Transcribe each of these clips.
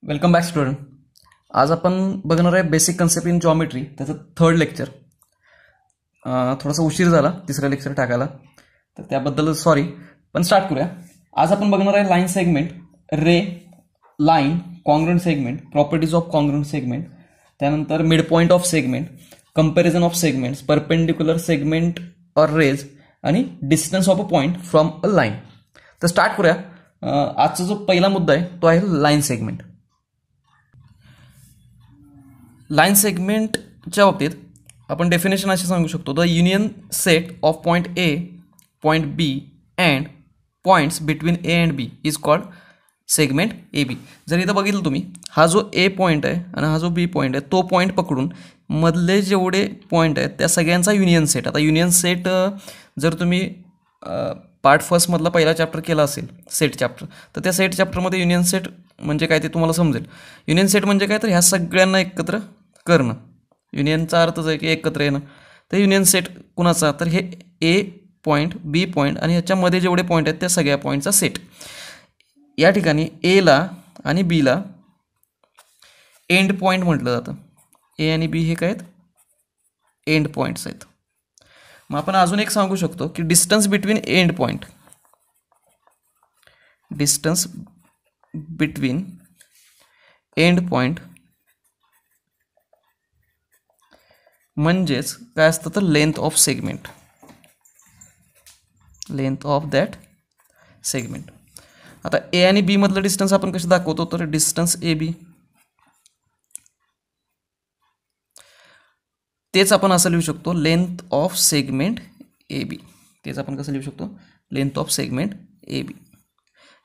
Welcome back student. आज आपण बघणार आहे बेसिक कन्सेप्ट इन जॉमेट्री, त्याचं थर्ड लेक्चर. थोडासा उशीर झाला तिसरा लेक्चर टाकायला, तर त्याबद्दल सॉरी, पण स्टार्ट करूया. आज आपण बघणार आहे line segment, ray, line, congruent segment, properties of congruent segment, त्यानंतर mid point of segment, comparison of segments, perpendicular segment और रेज आणि distance of a point from a line. तर स्टार्ट करूया. आजचा जो पहिला मुद्दा आहे तो आहे लाईन सेगमेंट. लाईन सेगमेंटच्या बाबतीत आपण डेफिनेशन अशी सांगू शकतो, the union set of point A, point B and points between A and B is called segment A B. जर इथं बघितलं तुम्ही, हा जो ए पॉईंट आहे आणि हा जो बी पॉईंट आहे, तो पॉईंट पकडून मधले जेवढे पॉईंट आहेत त्या सगळ्यांचा युनियन सेट. आता युनियन सेट जर तुम्ही पार्ट फर्स्टमधला पहिला चॅप्टर केला असेल, सेट चॅप्टर, तर त्या सेट चॅप्टरमध्ये युनियन सेट म्हणजे काय ते तुम्हाला समजेल. युनियन सेट म्हणजे काय, तर ह्या सगळ्यांना एकत्र करणं. युनियनचा अर्थच आहे की एकत्र येणं. तर युनियन सेट कुणाचा, तर हे ए पॉईंट, बी पॉईंट आणि ह्याच्यामध्ये जेवढे पॉईंट आहेत त्या सगळ्या पॉईंटचा सेट. या ठिकाणी एला आणि बीला एंड पॉईंट म्हटलं जातं. ए आणि बी हे काय आहेत, एंड पॉईंट्स आहेत. मग आपण अजून एक सांगू शकतो की distance between end point, distance between end point म्हणजेच काय असतं, तर length of segment, length of that segment. आता ए आणि बी मधलं डिस्टन्स आपण कसं दाखवतो, तर डिस्टन्स ए बी, तेच आपण असं लिहू शकतो length of segment A B. तेच आपण कसं लिहू शकतो, length of segment A B.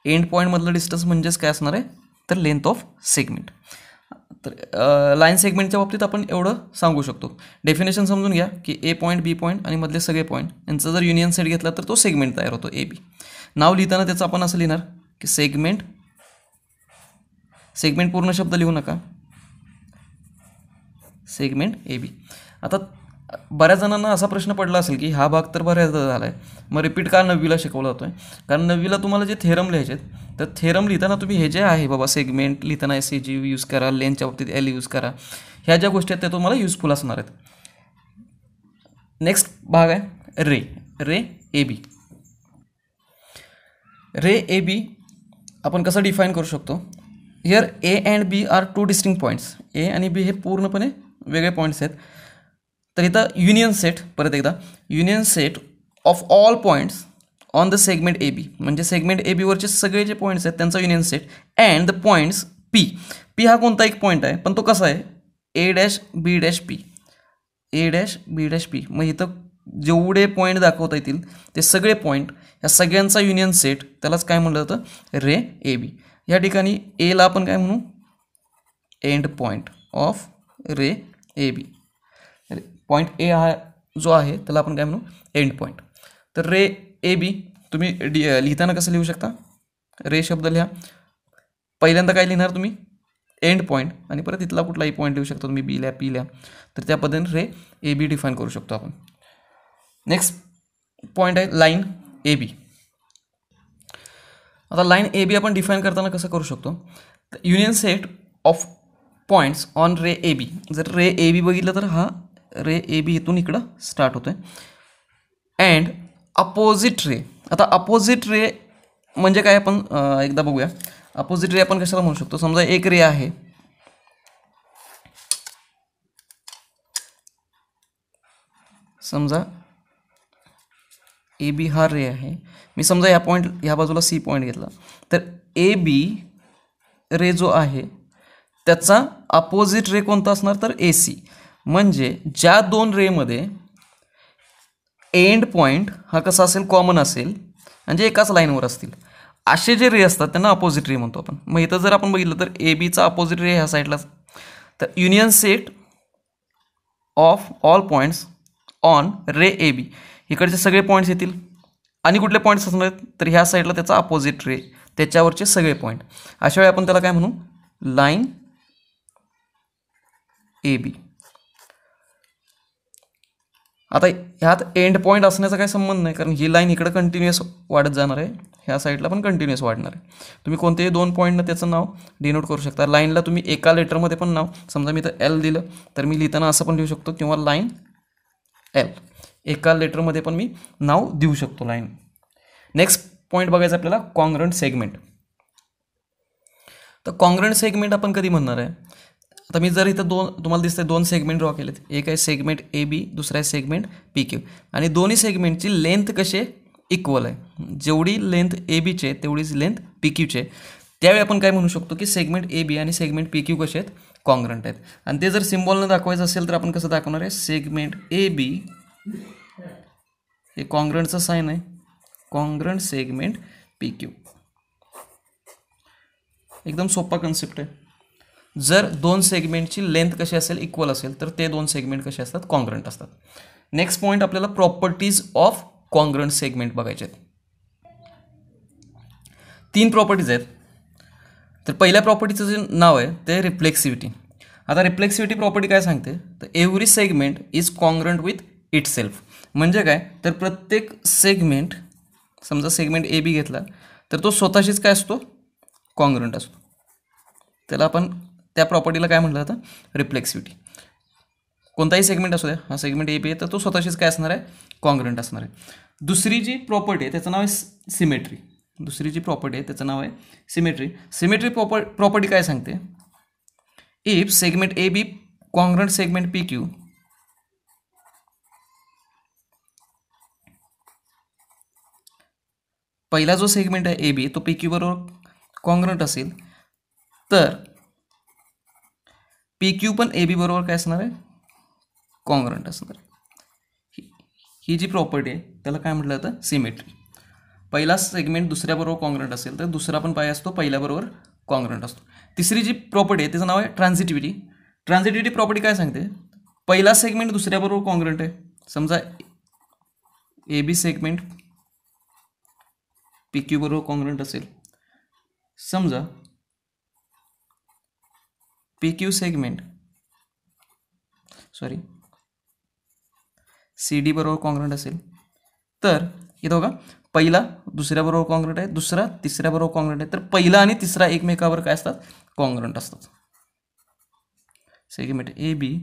End point मधलं डिस्टन्स म्हणजेच काय असणार आहे, तर लेंथ ऑफ सेगमेंट. तर लाईन सेगमेंटच्या बाबतीत आपण एवढं सांगू शकतो. डेफिनेशन समजून घ्या की ए पॉईंट, बी पॉईंट आणि मधले सगळे पॉईंट यांचा जर युनियन सेट घेतला तर तो सेगमेंट तयार होतो ए बी. नाव लिहिताना त्याचं आपण असं लिहिणार की सेगमेंट, सेगमेंट पूर्ण शब्द लिहू नका, सेगमेंट ए बी. आता बऱ्याच जणांना असा प्रश्न पडला असेल की हा भाग तर बऱ्याचदा झाला आहे, मग रिपीट का 9वीला शिकवला जातो आहे. कारण 9वीला तुम्हाला जे थेरम लिहायचे आहेत, तर थेरम लिहिताना तुम्ही हे जे आहे बाबा, सेगमेंट लिहिताना एस जी यूज करा, लेनच्या बाबतीत एल यूज करा, ह्या ज्या गोष्टी आहेत त्या तुम्हाला युजफुल असणार आहेत. नेक्स्ट भाग आहे रे, रे ए बी. रे ए बी आपण कसं डिफाईन करू शकतो, here A and B are two distinct points. A आणि बी हे पूर्णपणे वेगळे पॉईंट्स आहेत. तर इथं युनियन सेट, परत एकदा, union set of all points on the segment A B, म्हणजे सेगमेंट ए बीवरचे सगळे जे पॉईंट्स आहेत त्यांचा union set. And the points P, P हा कोणता एक पॉईंट आहे, पण तो कसा आहे, A dash B dash P, A dash B dash P. मग इथं जेवढे पॉईंट दाखवता येतील ते सगळे पॉईंट, या सगळ्यांचा युनियन सेट, त्यालाच काय म्हणलं जातं, रे ए बी. या ठिकाणी एला आपण काय म्हणू, end point of ray A B. Point A हा जो आहे त्याला आपण काय म्हणू, एंड पॉईंट. तर रे ए बी तुम्ही लिहिताना कसं लिहू शकता, रे शब्द लिहा, पहिल्यांदा काय लिहिणार तुम्ही, एंड पॉईंट, आणि परत इथला कुठलाही पॉईंट लिहू शकता तुम्ही, बी लिहा, पी लिहा. तर त्या पद्धतीने रे ए बी डिफाईन करू शकतो आपण. नेक्स्ट पॉईंट आहे लाईन ए बी. आता लाईन ए बी आपण डिफाईन करताना कसं करू शकतो, union set of points on ray A B. जर रे ए बी बघितलं तर हा रे ए बी इथून इकडं स्टार्ट होतोय. And opposite ray. आता अपोजिट रे म्हणजे काय, आपण एकदा बघूया. अपोजिट रे आपण कशाला म्हणू शकतो, समजा एक रे आहे, समजा ए बी हा रे आहे, मी समजा या पॉईंट, ह्या बाजूला सी पॉईंट घेतला, तर ए बी रे जो आहे त्याचा अपोजिट रे कोणता असणार, तर ए सी. म्हणजे ज्या दोन रेमध्ये एंड पॉईंट हा कसा असेल, कॉमन असेल, म्हणजे एकाच लाईनवर असतील, असे जे रे असतात त्यांना अपोजिट रे म्हणतो आपण. मग इथं जर आपण बघितलं तर ए बीचा अपोजिट रे ह्या साईडला, तर union set of all points on ray A B, इकडचे सगळे पॉईंट्स येतील. आणि कुठले पॉईंट्स असणार आहेत, तर ह्या साईडला त्याचा अपोजिट रे, त्याच्यावरचे सगळे पॉईंट. अशा वेळी आपण त्याला काय म्हणू, लाईन ए बी. आता ह्यात एंड पॉईंट असण्याचा काही संबंध नाही, कारण ही लाईन इकडे कंटिन्युअस वाढत जाणार आहे, ह्या साईडला पण कंटिन्युअस वाढणार आहे. तुम्ही कोणतेही 2 पॉईंटनं त्याचं नाव डिनोट करू शकता. लाईनला तुम्ही एका लेटरमध्ये पण नाव, समजा मी तर एल दिलं तर मी लिहिताना असं पण लिहू शकतो, किंवा लाईन एल, एका लेटरमध्ये पण मी नाव देऊ शकतो लाईन. नेक्स्ट पॉईंट बघायचं आपल्याला, कॉन्ग्रंट सेगमेंट. तर कॉन्ग्रंट सेगमेंट आपण कधी म्हणणार आहे? आता मी जर इथं तुम्हाला दिसतंय 2 सेगमेंट ड्रॉ केलेत. एक आहे सेगमेंट ए बी, दुसरा आहे सेगमेंट पी क्यू, आणि दोन्ही सेगमेंटची लेंथ कशी इक्वल आहे. जेवढी लेंथ ए बीचे तेवढीच लेंथ पी क्यूचे. त्यावेळी आपण काय म्हणू शकतो की सेगमेंट ए बी आणि सेगमेंट पी क्यू कसे आहेत, कॉन्ग्रंट आहेत. आणि ते जर सिम्बॉलनं दाखवायचं असेल तर आपण कसं दाखवणार आहे, सेगमेंट ए बी हे कॉन्ग्रंटचं साईन आहे, कॉन्ग्रंट सेगमेंट पी क्यू. एकदम सोपा कन्सेप्ट आहे. जर 2 सेगमेंटची लेंथ कशी असेल, इक्वल असेल, तर ते 2 सेगमेंट कसे असतात, कॉन्ग्रंट असतात. नेक्स्ट पॉईंट आपल्याला प्रॉपर्टीज ऑफ कॉन्ग्रंट सेगमेंट बघायचे आहेत. 3 प्रॉपर्टीज आहेत. तर पहिल्या प्रॉपर्टीचं जे नाव आहे ते रिफ्लेक्सिव्हिटी. आता रिफ्लेक्सिव्हिटी प्रॉपर्टी काय सांगते, तर every segment is congruent with it self. म्हणजे काय, तर प्रत्येक सेगमेंट, समजा सेगमेंट ए बी घेतला तर तो स्वतःशीच काय असतो, कॉन्ग्रंट असतो. त्याला आपण, त्या प्रॉपर्टीला काय म्हटलं जातं, रिफ्लेक्सिव्हिटी. कोणताही सेगमेंट असू द्या, हा सेगमेंट ए बी आहे तर तो स्वतःशीच काय असणार आहे, कॉन्ग्रंट असणार आहे. दुसरी जी प्रॉपर्टी आहे त्याचं नाव आहे सिमेट्री. दुसरी जी प्रॉपर्टी आहे त्याचं नाव आहे सिमेट्री. सिमेट्री प्रॉपर्टी काय सांगते, if segment A B congruent segment P Q, पहिला जो सेगमेंट आहे ए बी तो पी क्यू बरोबर कॉन्ग्रंट असेल, तर पी क्यू पण ए बी बरोबर काय असणार आहे, कॉन्ग्रंट असणार आहे. ही जी प्रॉपर्टी आहे त्याला काय म्हटलं जातं, सिमेट्री. पहिला सेगमेंट दुसऱ्याबरोबर कॉन्ग्रंट असेल तर दुसरा पण पाय असतो पहिल्याबरोबर कॉन्ग्रंट असतो. तिसरी जी प्रॉपर्टी आहे त्याचं नाव आहे ट्रान्झिटिव्हिटी. ट्रान्झिटिव्हिटी प्रॉपर्टी काय सांगते, पहिला सेगमेंट दुसऱ्याबरोबर कॉन्ग्रंट आहे. समजा A B segment P Q बरोबर कॉन्ग्रंट असेल, समजा P Q segment C D बरोबर कॉन्ग्रंट असेल, तर इथं बघा, पहिला दुसऱ्याबरोबर कॉन्ग्रंट आहे, दुसरा तिसऱ्याबरोबर कॉन्ग्रंट आहे, तर पहिला आणि तिसरा एकमेकावर काय असतात, कॉन्ग्रंट असतात. Segment A B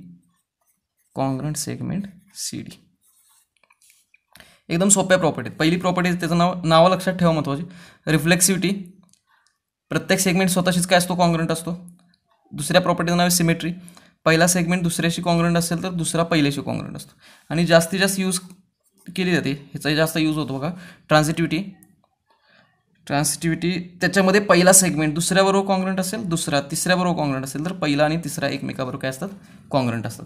congruent segment C D. एकदम सोप्या प्रॉपर्टी. पहिली प्रॉपर्टी त्याचं नाव लक्षात ठेवा महत्त्वाची, रिफ्लेक्सिव्हिटी. प्रत्येक सेगमेंट स्वतःशीच काय असतो, कॉन्ग्रंट असतो. दुसऱ्या प्रॉपर्टीचं नाव आहे सिमेट्री. पहिला सेगमेंट दुसऱ्याशी कॉन्ग्रंट असेल तर दुसरा पहिल्याशी कॉन्ग्रंट असतो. आणि जास्तीत जास्त यूज केली जाते, ह्याचाही जास्त यूज होतो बघा, ट्रान्झिटिव्हिटी. त्याच्यामध्ये पहिला सेगमेंट दुसऱ्याबरोबर कॉन्ग्रंट असेल, दुसरा तिसऱ्याबरोबर कॉन्ग्रंट असेल, तर पहिला आणि तिसरा एकमेकाबरोबर काय असतात, कॉन्ग्रंट असतात.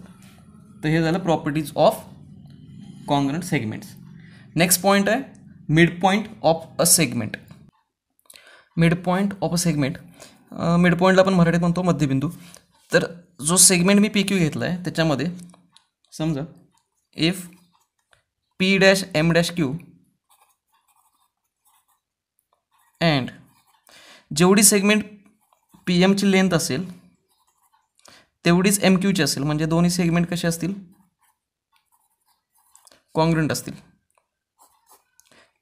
तर हे झालं properties of congruent segments. Next point आहे mid point of a segment. Mid point of a segment, mid पॉईंटला आपण मराठीत म्हणतो मध्यबिंदू. तर जो सेगमेंट मी पी क्यू घेतला आहे त्याच्यामध्ये समजा if P dash M dash Q and जेवढी सेगमेंट पी एमची लेंथ असेल तेवढीच एम क्यूची असेल, म्हणजे दोन्ही सेगमेंट कसे असतील, कॉन्ग्रंट असतील.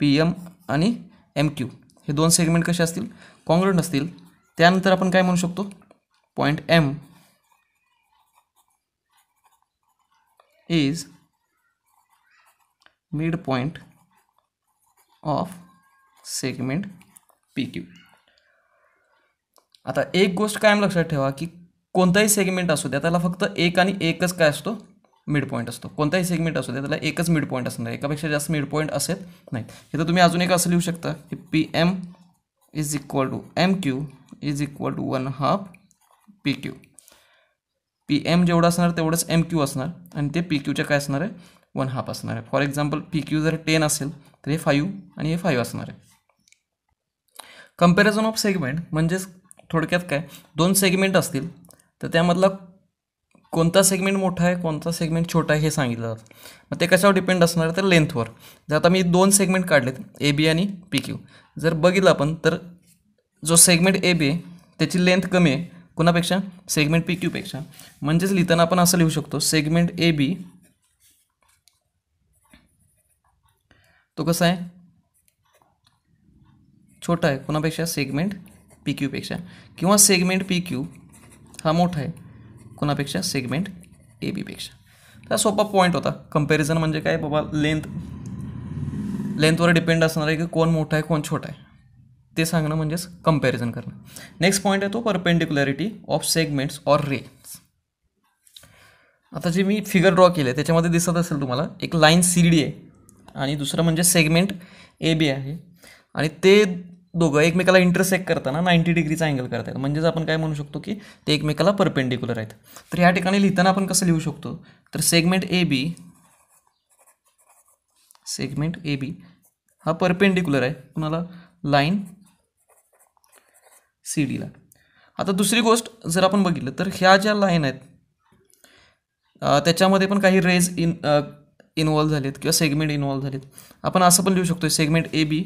पी एम आणि एम क्यू हे 2 सेगमेंट कसे असतील, कॉन्ग्रंट असतील. त्यानंतर आपण काय म्हणू शकतो, point M is mid point of segment P Q. आता एक गोष्ट कायम लक्षात ठेवा की कोणताही सेगमेंट असू द्या त्याला फक्त एक आणि एकच काय असतो, मिड पॉईंट असतो. कोणताही सेगमेंट असू द्या त्याला एकच मिड पॉईंट असणार, एकापेक्षा जास्त मिड पॉईंट असत नाहीत. इथं तुम्ही अजून एक असं लिहू शकता की P M is equal to M Q is equal to 1/2 P Q. P M जेवढं असणार तेवढंच एम क्यू असणार, आणि ते पी क्यूच्या काय असणार आहे, 1/2 असणार आहे. फॉर एक्झाम्पल पी क्यू जर 10 असेल तर हे 5 आणि हे 5 असणार आहे. कंपॅरिझन ऑफ सेगमेंट म्हणजेच थोडक्यात काय, 2 सेगमेंट असतील तर त्यामधला कोणता सेगमेंट मोठा आहे कोणता सेगमेंट छोटा आहे हे सांगितलं जातं. मग ते कशावर डिपेंड असणार आहे, तर लेंथवर. जर आता मी 2 सेगमेंट काढलेत ए बी आणि पी क्यू, जर बघितलं आपण तर जो सेगमेंट ए बी आहे त्याची लेंथ कमी आहे कोणापेक्षा, सेगमेंट पी क्यूपेक्षा. म्हणजेच लिहिताना आपण असं लिहू शकतो, सेगमेंट ए बी तो कसा आहे, छोटा आहे कोणापेक्षा, सेगमेंट पी क्यूपेक्षा, किंवा सेगमेंट पी क्यू हा मोठा आहे कोणापेक्षा, सेगमेंट ए बीपेक्षा. हा सोपा पॉईंट होता. कंपॅरिझन म्हणजे काय बाबा, लेंथवर डिपेंड असणार आहे की कोण मोठा आहे कोण छोटा आहे ते सांगणं म्हणजेच कंपॅरिझन करणं. नेक्स्ट पॉईंट आहे तो परपेंडिक्युलॅरिटी ऑफ सेगमेंट्स ऑर रेज. आता जे मी फिगर ड्रॉ केले त्याच्यामध्ये दिसत असेल तुम्हाला, एक लाईन सी डी आहे आणि दुसरं म्हणजे सेगमेंट ए बी आहे, आणि ते दोघं एकमेकाला इंटरसेक्ट करताना 90 डिग्रीचा अँगल करत आहेत. म्हणजेच आपण काय म्हणू शकतो की ते एकमेकाला परपेंडिक्युलर आहेत. तर ह्या ठिकाणी लिहिताना आपण कसं लिहू शकतो, तर सेगमेंट ए बी हा परपेंडिक्युलर आहे कुणाला, लाईन सी डीला. आता दुसरी गोष्ट जर आपण बघितलं तर ह्या ज्या लाईन आहेत त्याच्यामध्ये पण काही रेज इन्व्हॉल्व झालेत किंवा सेगमेंट इन्व्हॉल्व झालेत. आपण असं पण लिहू शकतो, segment A B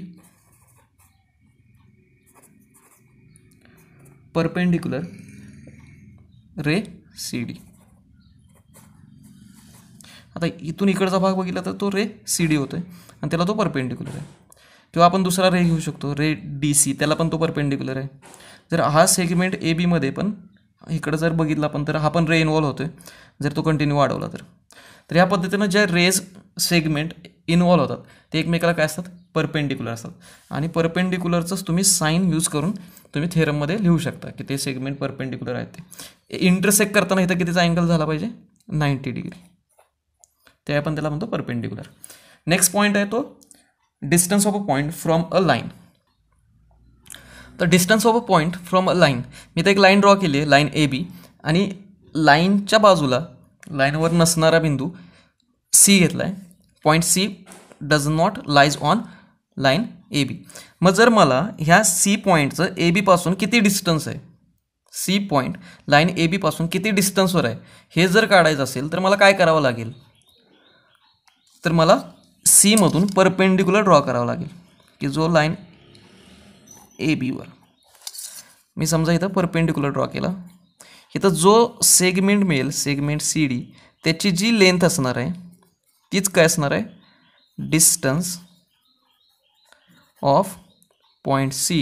perpendicular ray C D. आता इथून इकडचा भाग बघितला तर तो रे सी डी होतोय आणि त्याला तो परपेंडिक्युलर आहे. किंवा आपण दुसरा रे घेऊ शकतो, रे डी सी, त्याला पण तो परपेंडिक्युलर आहे. जर हा सेगमेंट ए बीमध्ये पण इकडं जर बघितलं आपण तर हा पण रे इन्व्हॉल्व होतोय जर तो कंटिन्यू वाढवला तर ह्या पद्धतीनं ज्या रेज सेगमेंट इन्व्हॉल्व होतात ते एकमेकाला काय असतात, परपेंडिक्युलर असतात. आणि परपेंडिक्युलरचंच तुम्ही साईन यूज करून तुम्ही थेरममध्ये लिहू शकता की ते सेगमेंट परपेंडिक्युलर आहेत. ते इंटरसेक्ट करताना इथं कितीचा अँगल झाला पाहिजे, 90 डिग्री, ते आपण त्याला म्हणतो परपेंडिक्युलर. नेक्स्ट पॉईंट आहे तो distance of a point from a line. तर distance of a point from a line, मी तर एक लाईन ड्रॉ केली आहे, लाईन ए बी, आणि लाईनच्या बाजूला लाईनवर नसणारा बिंदू सी घेतला आहे. Point C does not lies on line A B. मग जर मला ह्या सी पॉईंटचं ए बीपासून किती डिस्टन्स आहे, सी पॉईंट लाईन ए बीपासून किती डिस्टन्सवर आहे हे जर काढायचं असेल तर मला काय करावं लागेल, तर मला सीमधून परपेंडिक्युलर ड्रॉ करावा लागेल की जो लाईन ए बीवर, मी समजा इथं परपेंडिक्युलर ड्रॉ केला, इथं जो सेगमेंट मिळेल, सेगमेंट सी डी, त्याची जी लेंथ असणार आहे तीच काय असणार आहे, distance of point C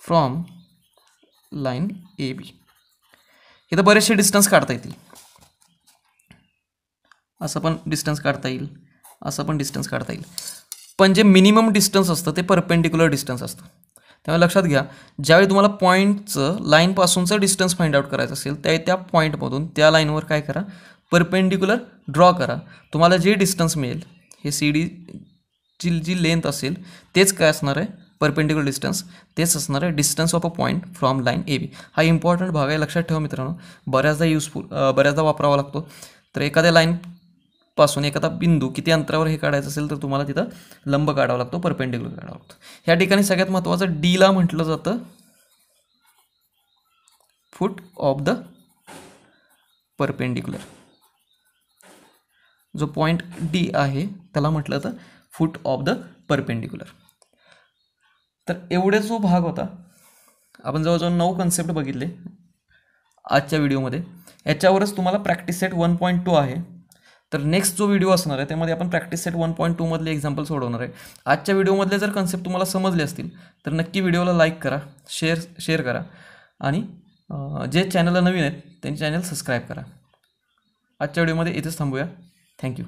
from line A B. इथं बरेचसे डिस्टन्स काढता येतील, असं पण डिस्टन्स काढता येईल, असं पण डिस्टन्स काढता येईल, पण जे मिनिमम डिस्टन्स असतं ते परपेंडिक्युलर डिस्टन्स असतं. त्यामुळे लक्षात घ्या, ज्यावेळी तुम्हाला पॉईंटचं लाईनपासूनचं डिस्टन्स फाइंड आउट करायचं असेल त्यावेळी त्या पॉईंटमधून त्या लाईनवर काय करा, परपेंडिक्युलर ड्रॉ करा. तुम्हाला जे डिस्टन्स मिळेल, हे सी डीची जी लेंथ असेल तेच काय असणार आहे, परपेंडिक्युलर डिस्टन्स, तेच असणार आहे distance of a point from line A B. हा इम्पॉर्टंट भाग आहे, लक्षात ठेवा मित्रांनो, बऱ्याचदा वापरावा लागतो. तर एखाद्या लाईनपासून एखादा बिंदू किती अंतरावर हे काढायचं असेल तर तुम्हाला तिथं लंब काढावा लागतो, परपेंडिक्युलर काढावा लागतो. ह्या ठिकाणी सगळ्यात महत्त्वाचं डीला म्हटलं जातं फूट ऑफ द परपेंडिक्युलर. जो पॉईंट डी आहे त्याला म्हटलं जातं फूट ऑफ द परपेंडिक्युलर. तर एवढे जो भाग होता, आपण जवळजवळ 9 कन्सेप्ट बघितले आजच्या व्हिडिओमध्ये. याच्यावरच तुम्हाला प्रॅक्टिस सेट 1.2 आहे. तर नेक्स्ट जो व्हिडिओ असणार आहे त्यामध्ये आपण प्रॅक्टिस सेट 1.2 मधले एक्झाम्पल सोडवणार आहे. आजच्या व्हिडिओमधले जर कन्सेप्ट तुम्हाला समजले असतील तर नक्की व्हिडिओला लाईक करा, शेअर करा, आणि जे चॅनलला नवीन आहेत त्यांचे चॅनल सबस्क्राईब करा. आजच्या व्हिडिओमध्ये इथेच थांबूया. थँक्यू.